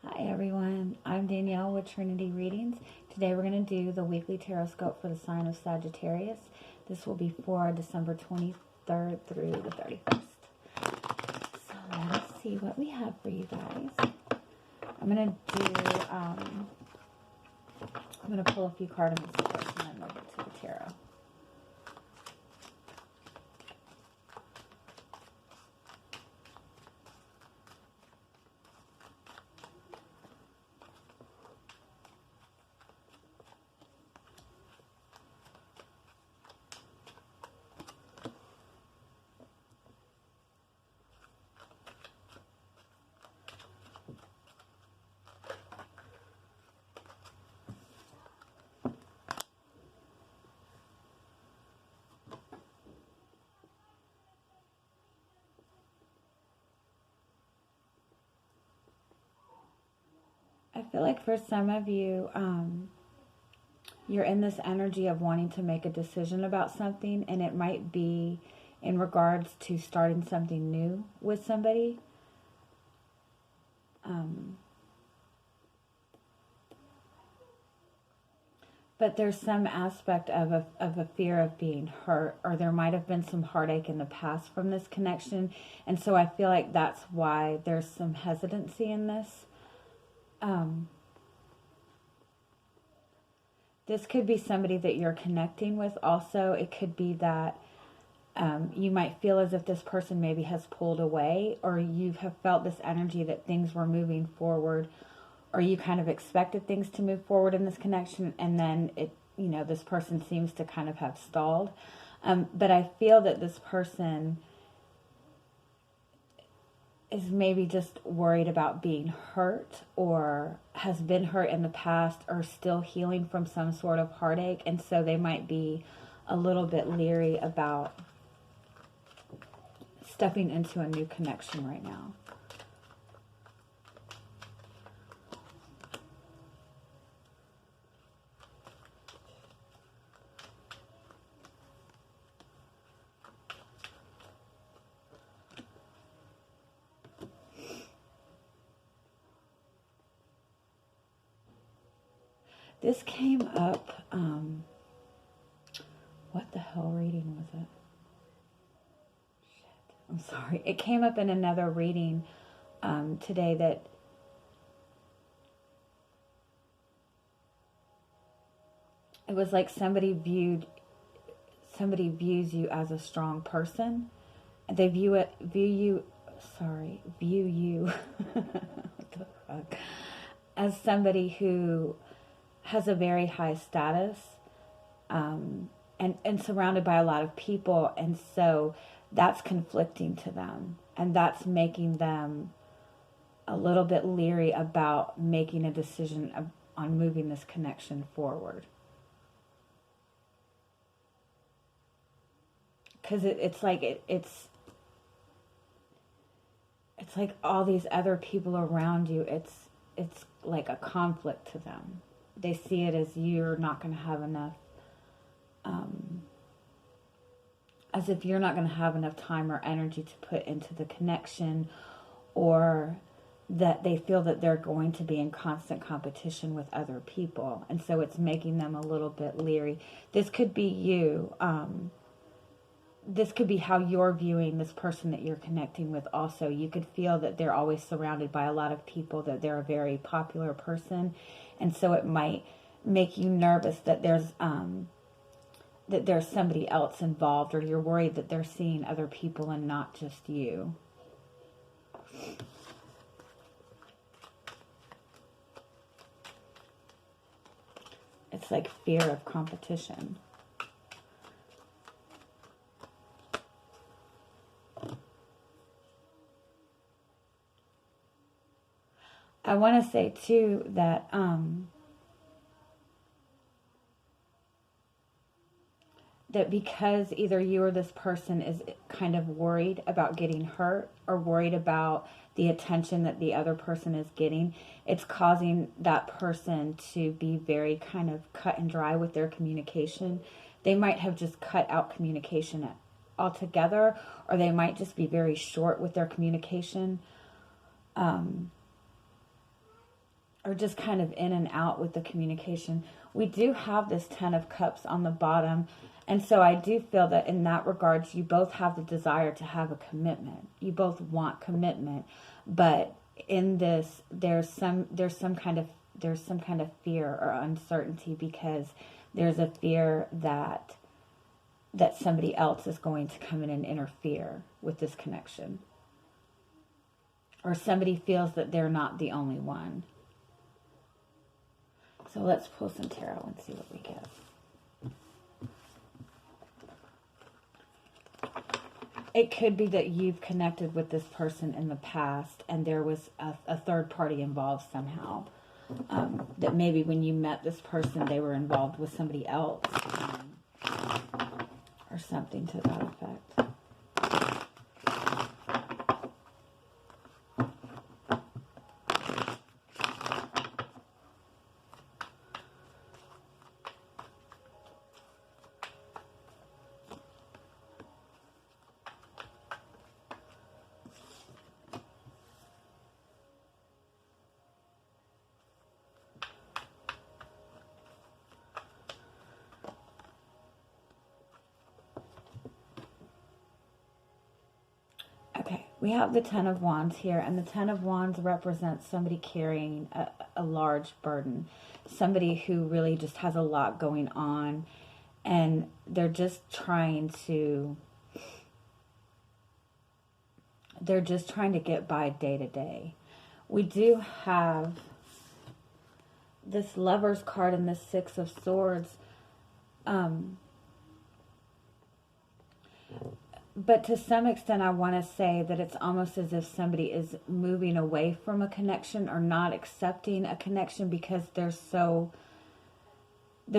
Hi everyone, I'm Danielle with Trinity Readings. Today we're going to do the weekly Tarotscope for the sign of Sagittarius. This will be for December 23rd through the 31st. So let's see what we have for you guys. I'm going to pull a few cards first and then we'll get to the tarot. I feel like for some of you, you're in this energy of wanting to make a decision about something, and it might be in regards to starting something new with somebody. But there's some aspect of a fear of being hurt, or there might have been some heartache in the past from this connection. And so I feel like that's why there's some hesitancy in this. This could be somebody that you're connecting with also. It could be that you might feel as if this person maybe has pulled away, or you have felt this energy that things were moving forward, or you kind of expected things to move forward in this connection, and then this person seems to kind of have stalled. But I feel that this person is maybe just worried about being hurt, or has been hurt in the past, or still healing from some sort of heartache, and so they might be a little bit leery about stepping into a new connection right now. This came up, what the hell reading was it? Shit, I'm sorry. It came up in another reading today that it was like somebody views you as a strong person. They view you what the fuck, as somebody who has a very high status, and surrounded by a lot of people, and so that's conflicting to them, and that's making them a little bit leery about making a decision on moving this connection forward. Because it's like all these other people around you, it's like a conflict to them. They see it as you're not going to have enough, as if you're not going to have enough time or energy to put into the connection, or that they feel that they're going to be in constant competition with other people. And so it's making them a little bit leery. This could be you. This could be how you're viewing this person that you're connecting with also. You could feel that they're always surrounded by a lot of people, that they're a very popular person. And so it might make you nervous that there's somebody else involved, or you're worried that they're seeing other people and not just you. It's like fear of competition. I want to say too that that because either you or this person is kind of worried about getting hurt, or worried about the attention that the other person is getting, it's causing that person to be very kind of cut and dry with their communication. They might have just cut out communication altogether, or they might just be very short with their communication. or just kind of in and out with the communication. We do have this 10 of Cups on the bottom. And so I do feel that in that regards, you both have the desire to have a commitment. You both want commitment. But in this, there's some kind of fear or uncertainty, because there's a fear that somebody else is going to come in and interfere with this connection. Or somebody feels that they're not the only one. So let's pull some tarot and see what we get. It could be that you've connected with this person in the past and there was a third party involved somehow. That maybe when you met this person, they were involved with somebody else. Or something to that effect. Okay, we have the 10 of Wands here, and the 10 of Wands represents somebody carrying a large burden, somebody who really just has a lot going on, and they're just trying to get by day to day. We do have this Lover's card and this 6 of Swords. But to some extent, I want to say that it's almost as if somebody is moving away from a connection or not accepting a connection because they're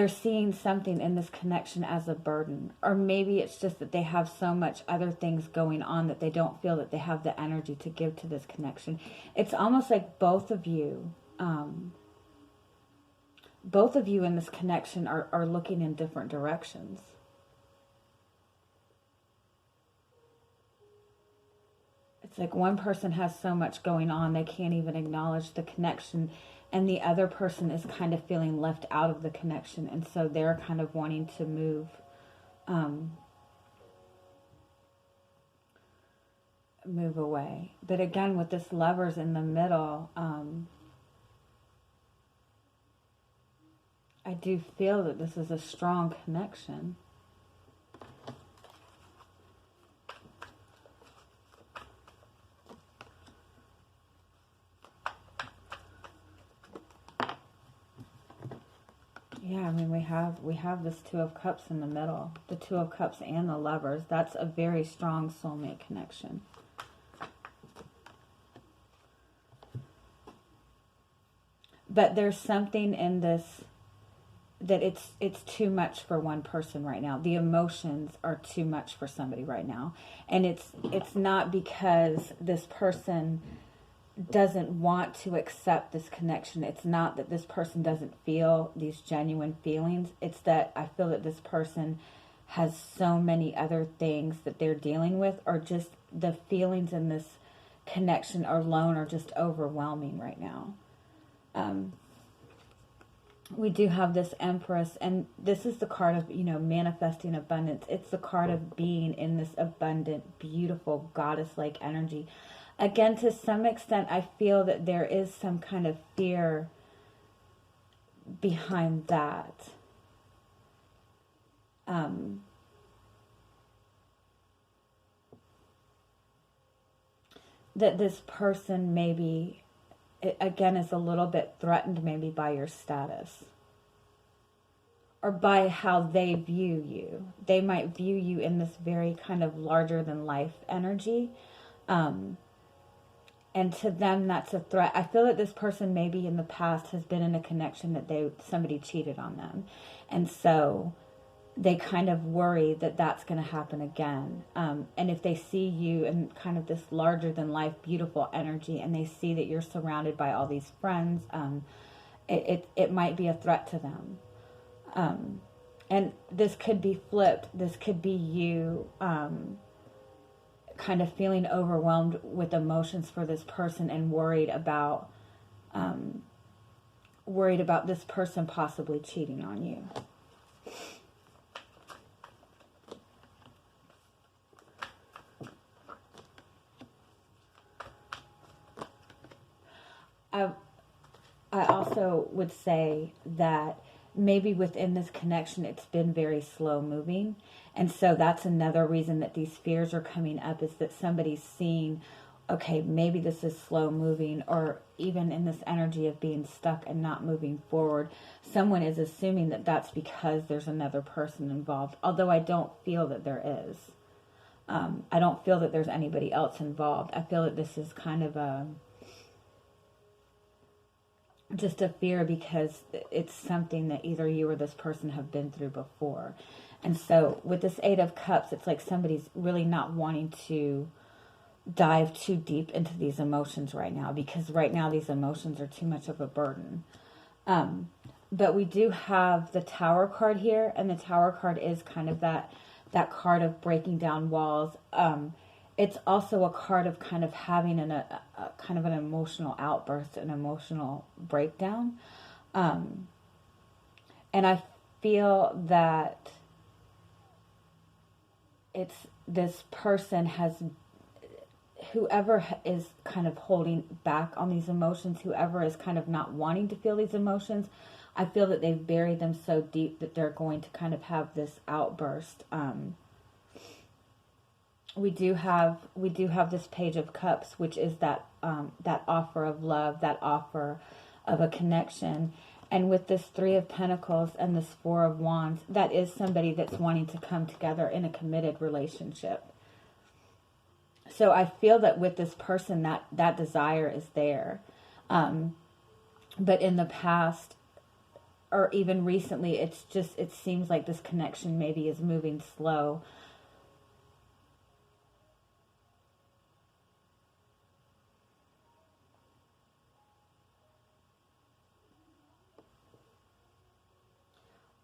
seeing something in this connection as a burden. Or maybe it's just that they have so much other things going on that they don't feel that they have the energy to give to this connection. It's almost like both of you in this connection are looking in different directions. It's like one person has so much going on, they can't even acknowledge the connection, and the other person is kind of feeling left out of the connection, and so they're kind of wanting to move away. But again, with this Lovers in the middle, I do feel that this is a strong connection. Yeah, I mean, we have this 2 of Cups in the middle. The 2 of Cups and the Lovers. That's a very strong soulmate connection. But there's something in this that it's too much for one person right now. The emotions are too much for somebody right now. And it's not because this person doesn't want to accept this connection. It's not that this person doesn't feel these genuine feelings. It's that I feel that this person has so many other things that they're dealing with, or just the feelings in this connection alone are just overwhelming right now. We do have this Empress, and this is the card of, manifesting abundance. It's the card of being in this abundant, beautiful, goddess-like energy. Again, to some extent, I feel that there is some kind of fear behind that. That this person maybe, again, is a little bit threatened maybe by your status. Or by how they view you. They might view you in this very kind of larger-than-life energy. And to them, that's a threat. I feel that this person maybe in the past has been in a connection that somebody cheated on them. And so they kind of worry that that's going to happen again. And if they see you in kind of this larger-than-life, beautiful energy, and they see that you're surrounded by all these friends, it might be a threat to them. And this could be flipped. This could be you kind of feeling overwhelmed with emotions for this person and worried about worried about this person possibly cheating on you. I also would say that maybe within this connection it's been very slow moving. And so that's another reason that these fears are coming up, is that somebody's seeing, okay, maybe this is slow moving, or even in this energy of being stuck and not moving forward, someone is assuming that that's because there's another person involved, although I don't feel that there is. I don't feel that there's anybody else involved. I feel that this is kind of just a fear because it's something that either you or this person have been through before. And so with this Eight of Cups, it's like somebody's really not wanting to dive too deep into these emotions right now, because right now these emotions are too much of a burden. But we do have the Tower card here, and the Tower card is kind of that card of breaking down walls. It's also a card of kind of having a kind of an emotional outburst, an emotional breakdown. And I feel that it's this person has, whoever is kind of holding back on these emotions, whoever is kind of not wanting to feel these emotions, I feel that they've buried them so deep that they're going to kind of have this outburst. We do have this Page of Cups, which is that offer of love, that offer of a connection. And with this Three of Pentacles and this Four of Wands, that is somebody that's wanting to come together in a committed relationship. So I feel that with this person, that desire is there. But in the past, or even recently, it seems like this connection maybe is moving slow.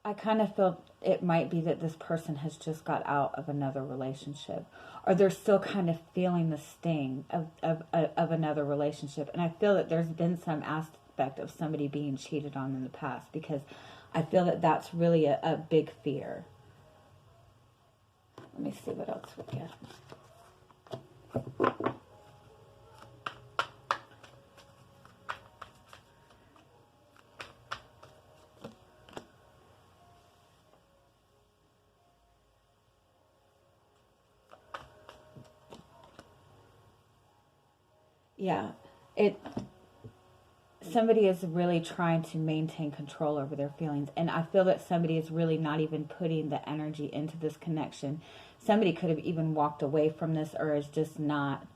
I kind of feel it might be that this person has just got out of another relationship, or they're still kind of feeling the sting of another relationship. And I feel that there's been some aspect of somebody being cheated on in the past, because I feel that that's really a big fear. Let me see what else we get. Yeah, somebody is really trying to maintain control over their feelings, and I feel that somebody is really not even putting the energy into this connection. Somebody could have even walked away from this, or is just not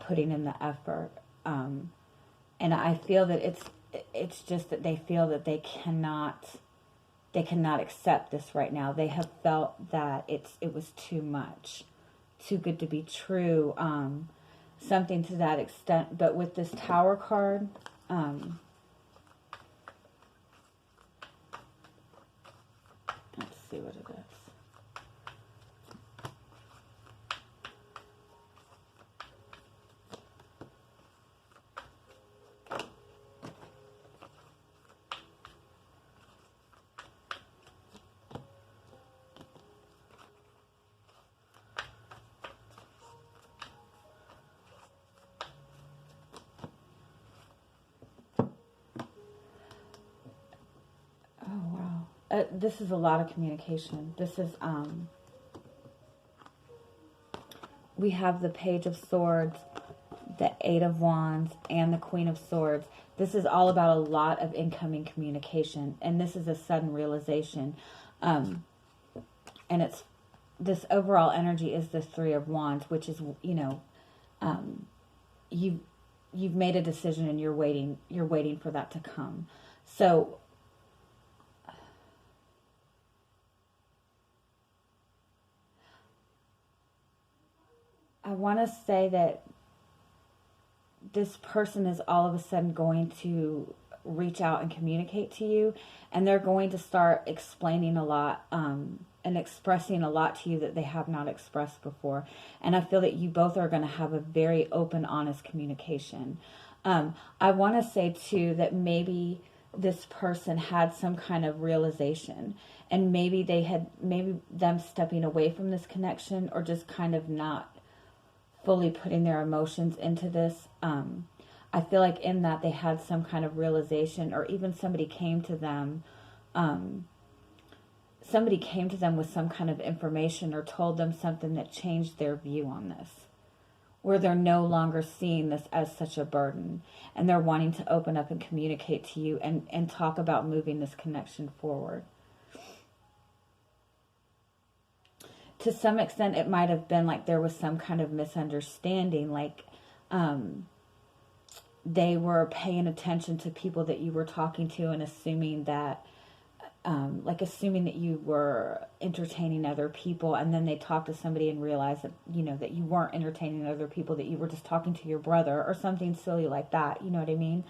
putting in the effort. And I feel that it's just that they feel that they cannot accept this right now. They have felt that it was too much, too good to be true. Something to that extent. But with this Tower card, let's see what it is. This is a lot of communication. This is, we have the Page of Swords, the Eight of Wands, and the Queen of Swords. This is all about a lot of incoming communication, and this is a sudden realization. And it's, this overall energy is the Three of Wands, which is, you've made a decision and you're waiting for that to come. So I want to say that this person is all of a sudden going to reach out and communicate to you, and they're going to start explaining a lot and expressing a lot to you that they have not expressed before. And I feel that you both are going to have a very open, honest communication. I want to say too that maybe this person had some kind of realization, and maybe them stepping away from this connection, or just kind of not fully putting their emotions into this. I feel like in that they had some kind of realization, or even somebody came to them with some kind of information, or told them something that changed their view on this, where they're no longer seeing this as such a burden, and they're wanting to open up and communicate to you and talk about moving this connection forward. To some extent, it might have been like there was some kind of misunderstanding, like they were paying attention to people that you were talking to, and assuming that you were entertaining other people, and then they talked to somebody and realized that, that you weren't entertaining other people, that you were just talking to your brother, or something silly like that. You know what I mean?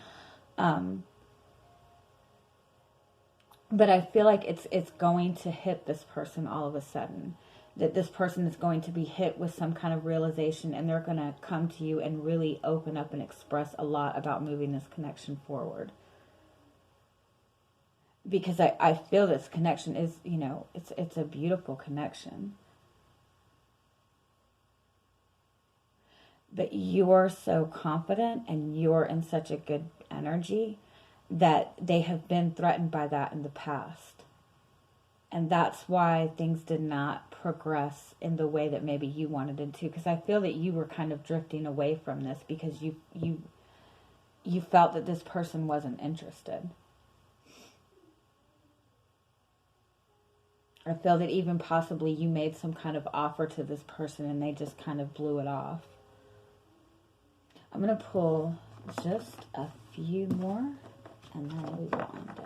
But I feel like it's going to hit this person all of a sudden. That this person is going to be hit with some kind of realization, and they're going to come to you and really open up and express a lot about moving this connection forward. Because I feel this connection is, it's a beautiful connection. But you're so confident, and you're in such a good energy, that they have been threatened by that in the past. And that's why things did not progress in the way that maybe you wanted it to. Because I feel that you were kind of drifting away from this because you felt that this person wasn't interested. I feel that even possibly you made some kind of offer to this person and they just kind of blew it off. I'm going to pull just a few more and then we will end it.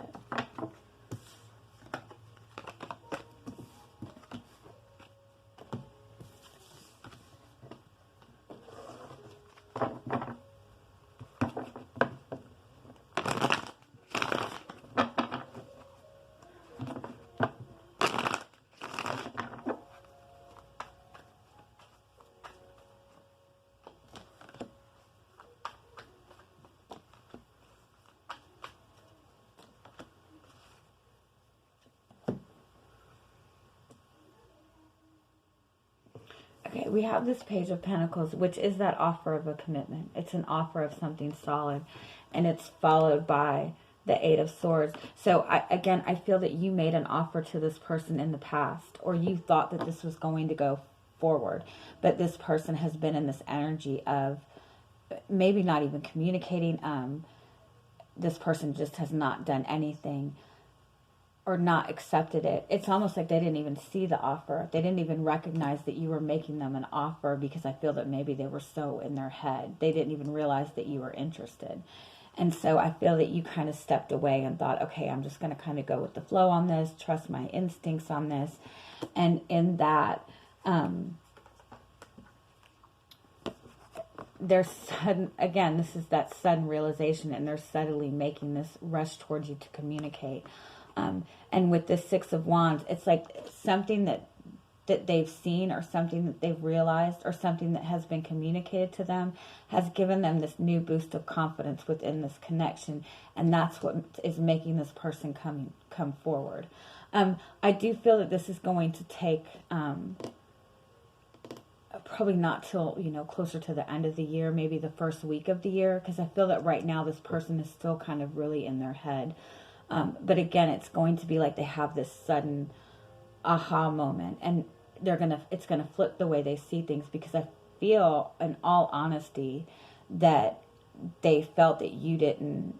Okay, we have this Page of Pentacles, which is that offer of a commitment. It's an offer of something solid, and it's followed by the Eight of Swords. So, I feel that you made an offer to this person in the past, or you thought that this was going to go forward, but this person has been in this energy of maybe not even communicating. This person just has not done anything, or not accepted it. It's almost like they didn't even see the offer. They didn't even recognize that you were making them an offer, because I feel that maybe they were so in their head. They didn't even realize that you were interested. And so I feel that you kind of stepped away and thought, okay, I'm just going to kind of go with the flow on this, trust my instincts on this. And in that, there's sudden, again, this is that sudden realization, and they're subtly making this rush towards you to communicate. And with the Six of Wands, it's like something that they've seen, or something that they've realized, or something that has been communicated to them has given them this new boost of confidence within this connection. And that's what is making this person come forward. I do feel that this is going to take, probably not till, closer to the end of the year, maybe the first week of the year, because I feel that right now this person is still kind of really in their head. But again, it's going to be like they have this sudden aha moment, and it's gonna flip the way they see things, because I feel, in all honesty, that they felt that you didn't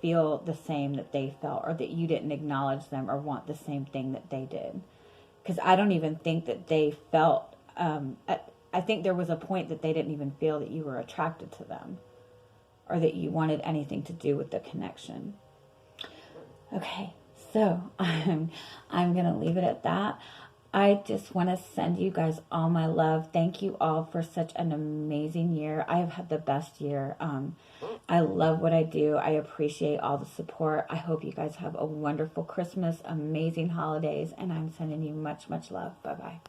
feel the same that they felt, or that you didn't acknowledge them or want the same thing that they did. Because I don't even think that they felt, I think there was a point that they didn't even feel that you were attracted to them, or that you wanted anything to do with the connection. Okay, so I'm going to leave it at that. I just want to send you guys all my love. Thank you all for such an amazing year. I have had the best year. I love what I do. I appreciate all the support. I hope you guys have a wonderful Christmas, amazing holidays, and I'm sending you much, much love. Bye-bye.